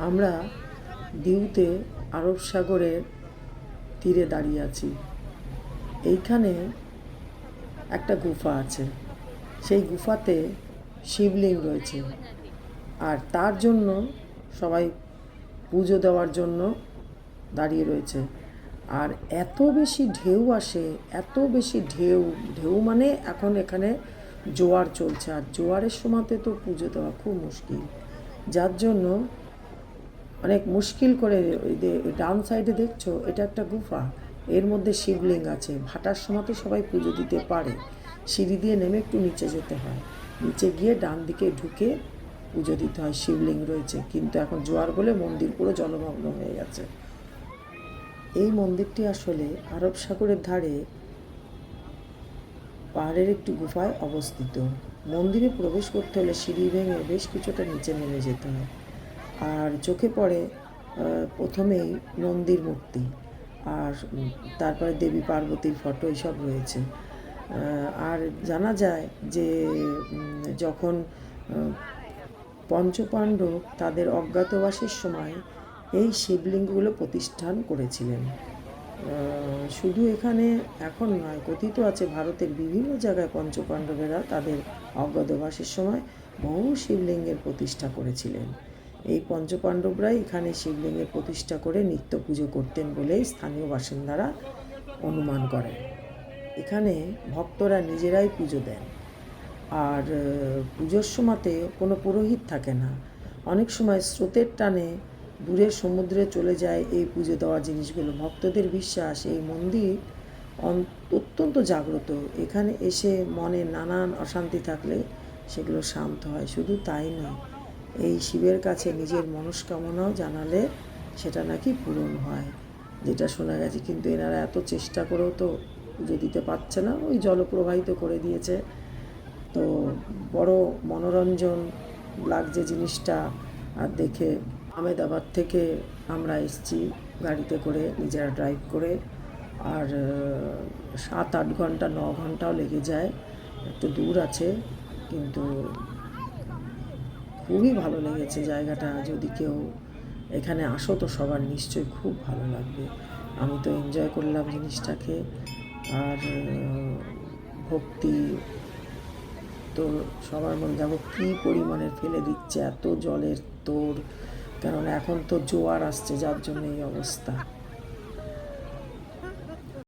আমরা দিউতে আরব সাগরের তীরে দাঁড়িয়ে আছি। এইখানে একটা গুফা আছে, সেই গুফাতে শিবলিঙ্গ রয়েছে, আর তার জন্য সবাই পুজো দেওয়ার জন্য দাঁড়িয়ে রয়েছে। আর এত বেশি ঢেউ আসে, এত বেশি ঢেউ ঢেউ মানে এখন এখানে জোয়ার চলছে, আর জোয়ারের সময়তে তো পুজো দেওয়া খুব মুশকিল, যার জন্য অনেক মুশকিল করে। ওই যে ডান সাইডে দেখছো, এটা একটা গুফা, এর মধ্যে শিবলিঙ্গ আছে। ভাটার সময় তো সবাই পুজো দিতে পারে, সিঁড়ি দিয়ে নেমে একটু নিচে যেতে হয়, নিচে গিয়ে ডান দিকে ঢুকে পুজো দিতে হয়। শিবলিঙ্গ রয়েছে, কিন্তু এখন জোয়ার বলে মন্দির পুরো জলমগ্ন হয়ে গেছে। এই মন্দিরটি আসলে আরব সাগরের ধারে পাহাড়ের একটি গুফায় অবস্থিত। মন্দিরে প্রবেশ করতে হলে সিঁড়ি ভেঙে বেশ কিছুটা নিচে নেমে যেতে হয়। আর চোখে পড়ে প্রথমেই নন্দীর মূর্তি, আর তারপরে দেবী পার্বতীর ফটো এইসব রয়েছে। আর জানা যায় যে যখন পঞ্চপাণ্ডব তাদের অজ্ঞাতবাসের সময় এই শিবলিঙ্গগুলো প্রতিষ্ঠান করেছিলেন। শুধু এখানে এখন নয়, কথিত আছে ভারতের বিভিন্ন জায়গায় পঞ্চপাণ্ডবেরা তাদের অজ্ঞাতবাসের সময় বহু শিবলিঙ্গের প্রতিষ্ঠা করেছিলেন। এই পঞ্চপাণ্ডবরাই এখানে শিবলিঙ্গের প্রতিষ্ঠা করে নিত্য পুজো করতেন বলেই স্থানীয় বাসিন্দারা অনুমান করেন। এখানে ভক্তরা নিজেরাই পুজো দেন, আর পুজোর সময়তে কোনো পুরোহিত থাকে না। অনেক সময় স্রোতের টানে দূরের সমুদ্রে চলে যায় এই পুজো দেওয়া জিনিসগুলো। ভক্তদের বিশ্বাস এই মন্দির অত্যন্ত জাগ্রত, এখানে এসে মনে নানান অশান্তি থাকলে সেগুলো শান্ত হয়। শুধু তাই নয়, এই শিবের কাছে নিজের মনস্কামনাও জানালে সেটা নাকি পূরণ হয়, যেটা শোনা গেছে। কিন্তু এনারা এত চেষ্টা করেও তো পুজো দিতে পারছে না, ওই জলপ্রবাহিত করে দিয়েছে। তো বড় মনোরঞ্জন লাগছে জিনিসটা। আর দেখে আহমেদাবাদ থেকে আমরা এসেছি গাড়িতে করে, নিজেরা ড্রাইভ করে, আর 7-8 ঘন্টা 9 ঘন্টাও লেগে যায়, একটু দূর আছে, কিন্তু খুবই ভালো লেগেছে জায়গাটা। যদি কেউ এখানে আসো তো সবার নিশ্চয়ই খুব ভালো লাগবে। আমি তো এনজয় করলাম জিনিসটাকে। আর ভক্তি তো সবার মনে, দেখো কী পরিমাণে ফেলে দিচ্ছে, এত জলের তোড়, কেননা এখন তো জোয়ার আসছে, যার জন্য এই অবস্থা।